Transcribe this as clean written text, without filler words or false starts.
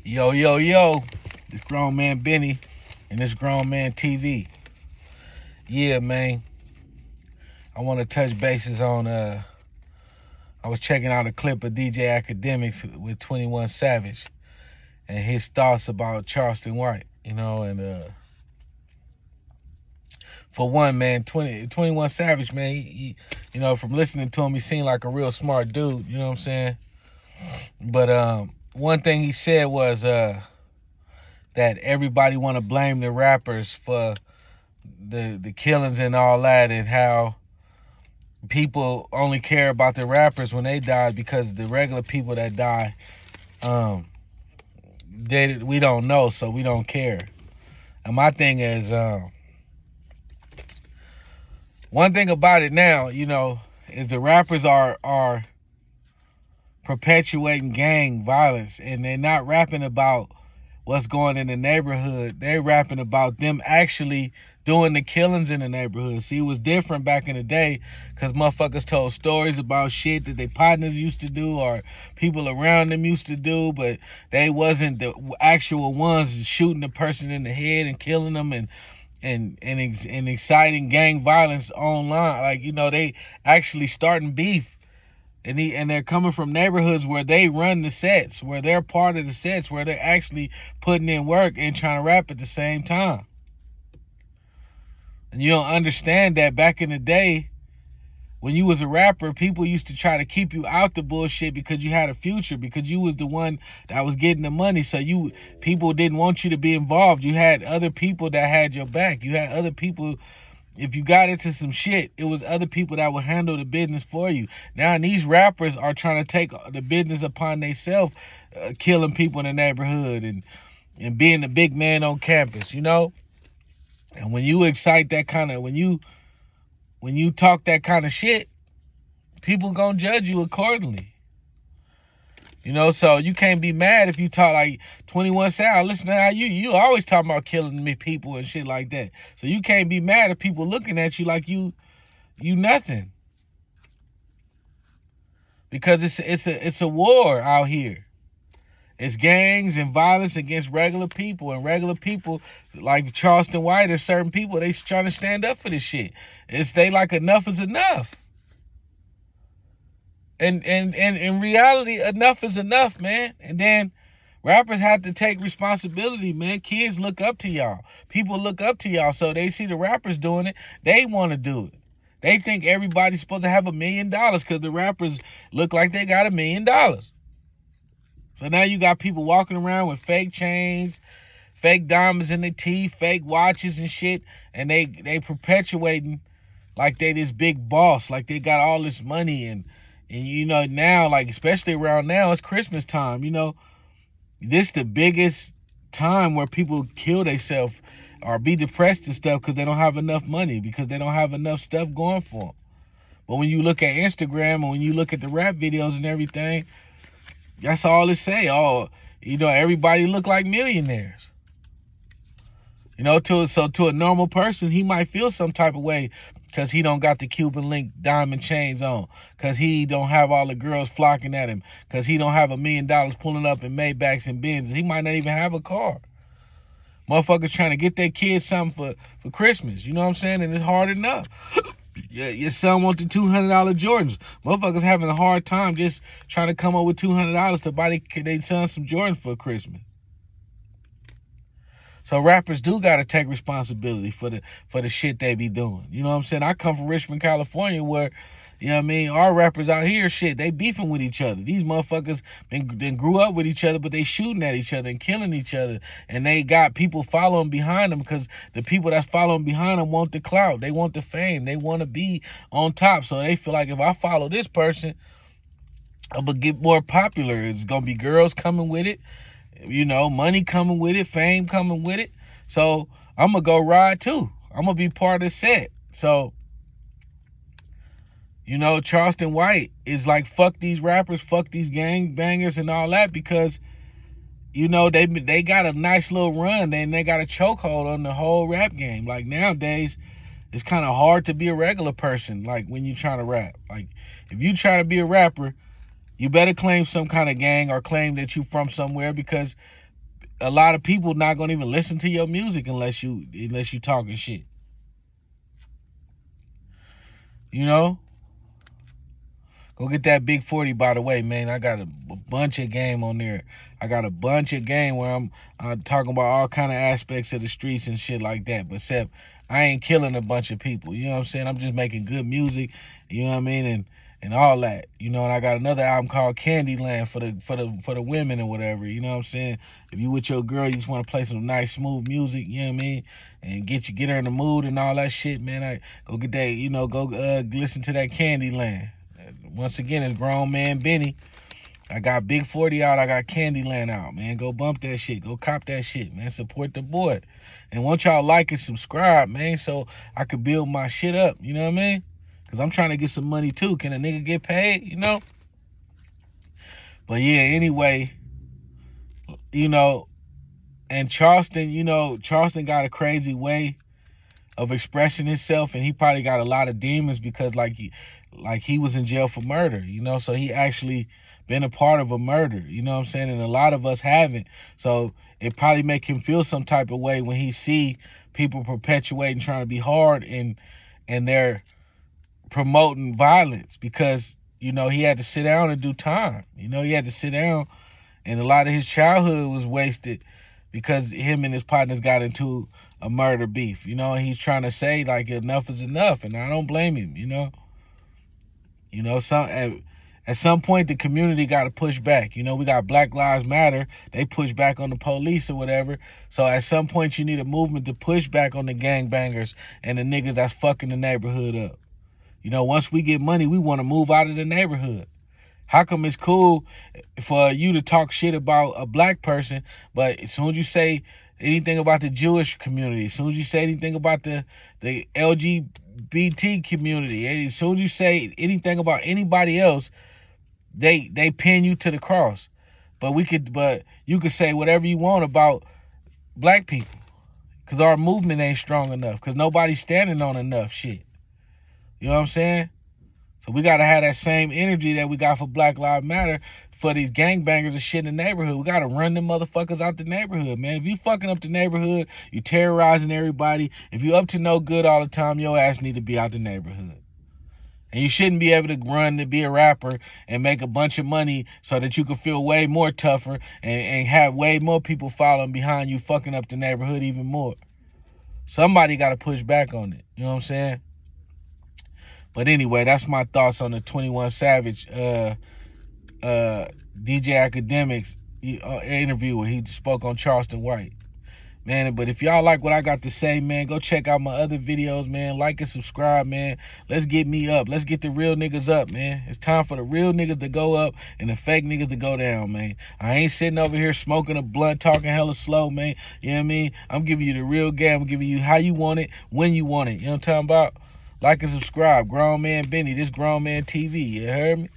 Yo, yo, yo. This grown man Benny and this grown man TV. Yeah, man. I want to touch bases on I was checking out a clip of DJ Academics with 21 Savage and his thoughts about Charleston White, and for one, man, 21 Savage, man, he from listening to him, he seemed like a real smart dude, you know what I'm saying? But one thing he said was that everybody want to blame the rappers for the killings and all that, and how people only care about the rappers when they die because the regular people that die, we don't know, so we don't care. And my thing is, one thing about it now, is the rappers are perpetuating gang violence, and they're not rapping about what's going in the neighborhood. They're rapping about them actually doing the killings in the neighborhood. See, it was different back in the day because motherfuckers told stories about shit that their partners used to do or people around them used to do, but they wasn't the actual ones shooting the person in the head and killing them and exciting gang violence online. Like, they actually starting beef. And they're coming from neighborhoods where they run the sets, where they're part of the sets, where they're actually putting in work and trying to rap at the same time. And you don't understand that back in the day, when you was a rapper, people used to try to keep you out the bullshit because you had a future, because you was the one that was getting the money. So people didn't want you to be involved. You had other people that had your back. You had other people. If you got into some shit, it was other people that would handle the business for you. Now these rappers are trying to take the business upon themselves, killing people in the neighborhood and being the big man on campus, And when you excite that kind of, when you talk that kind of shit, people gonna judge you accordingly. So you can't be mad if you talk like 21 Savage. Listen to how you always talking about killing me people and shit like that. So you can't be mad at people looking at you like you nothing. Because it's a war out here. It's gangs and violence against regular people, and regular people like Charleston White or certain people, they trying to stand up for this shit. They like enough is enough. And in reality, enough is enough, man. And then rappers have to take responsibility, man. Kids look up to y'all. People look up to y'all. So they see the rappers doing it. They want to do it. They think everybody's supposed to have $1 million because the rappers look like they got $1 million. So now you got people walking around with fake chains, fake diamonds in their teeth, fake watches and shit. And they perpetuating like they this big boss, like they got all this money. And now, like, especially around now, it's Christmas time, This the biggest time where people kill themselves or be depressed and stuff because they don't have enough money, because they don't have enough stuff going for them. But when you look at Instagram and when you look at the rap videos and everything, that's all it say. Everybody look like millionaires. To a normal person, he might feel some type of way because he don't got the Cuban link diamond chains on, because he don't have all the girls flocking at him, because he don't have $1 million pulling up in Maybachs and Benzes. He might not even have a car. Motherfuckers trying to get their kids something for Christmas. You know what I'm saying? And it's hard enough. Your son wants the $200 Jordans. Motherfuckers having a hard time just trying to come up with $200 to buy their son some Jordans for Christmas. So rappers do got to take responsibility for the shit they be doing. You know what I'm saying? I come from Richmond, California, where, our rappers out here, shit, they beefing with each other. These motherfuckers been grew up with each other, but they shooting at each other and killing each other. And they got people following behind them because the people that's following behind them want the clout. They want the fame. They want to be on top. So they feel like if I follow this person, I'm going to get more popular. It's going to be girls coming with it. Money coming with it, fame coming with it. So I'm going to go ride too. I'm going to be part of the set. So, Charleston White is like, fuck these rappers, fuck these gang bangers and all that, because, they got a nice little run and they got a chokehold on the whole rap game. Like nowadays, it's kind of hard to be a regular person, like when you trying to rap. Like if you try to be a rapper, you better claim some kind of gang or claim that you from somewhere, because a lot of people not gonna even listen to your music unless you talking shit. You know? Go get that Big 40, by the way, man. I got a bunch of game on there. I got a bunch of game where I'm talking about all kind of aspects of the streets and shit like that. But except I ain't killing a bunch of people. You know what I'm saying? I'm just making good music. You know what I mean? And all that. You know, and I got another album called Candyland for the women or whatever. You know what I'm saying? If you with your girl, you just want to play some nice smooth music, you know what I mean? And get her in the mood and all that shit, man. I go get that, you know, go listen to that Candyland. Once again, it's Grown Man Benny. I got Big 40 out. I got Candyland out, man. Go bump that shit. Go cop that shit, man. Support the boy. And want y'all like and subscribe, man, so I could build my shit up. You know what I mean? Because I'm trying to get some money, too. Can a nigga get paid, you know? But, yeah, anyway, you know, and Charleston, you know, Charleston got a crazy way of expressing himself, and he probably got a lot of demons because like he was in jail for murder, you know, so he actually been a part of a murder, you know what I'm saying, and a lot of us haven't, so it probably make him feel some type of way when he see people perpetuating trying to be hard and they're promoting violence because, you know, he had to sit down and do time, you know, he had to sit down, and a lot of his childhood was wasted because him and his partners got into a murder beef, you know, and he's trying to say, like, enough is enough, and I don't blame him, you know. You know, at some point, the community got to push back. You know, we got Black Lives Matter. They push back on the police or whatever. So at some point, you need a movement to push back on the gangbangers and the niggas that's fucking the neighborhood up. You know, once we get money, we want to move out of the neighborhood. How come it's cool for you to talk shit about a black person, but as soon as you say anything about the Jewish community, as soon as you say anything about the LGBT community, as soon as you say anything about anybody else, they pin you to the cross. But you could say whatever you want about black people, because our movement ain't strong enough, because nobody's standing on enough shit. You know what I'm saying? So we got to have that same energy that we got for Black Lives Matter for these gangbangers and shit in the neighborhood. We got to run them motherfuckers out the neighborhood, man. If you fucking up the neighborhood, you terrorizing everybody. If you up to no good all the time, your ass need to be out the neighborhood. And you shouldn't be able to run to be a rapper and make a bunch of money so that you can feel way more tougher and have way more people following behind you fucking up the neighborhood even more. Somebody got to push back on it. You know what I'm saying? But anyway, that's my thoughts on the 21 Savage DJ Academics interview where he spoke on Charleston White. Man, but if y'all like what I got to say, man, go check out my other videos, man. Like and subscribe, man. Let's get me up. Let's get the real niggas up, man. It's time for the real niggas to go up and the fake niggas to go down, man. I ain't sitting over here smoking a blunt, talking hella slow, man. You know what I mean? I'm giving you the real game. I'm giving you how you want it, when you want it. You know what I'm talking about? Like and subscribe. Grown Man Benny. This Grown Man TV. You heard me?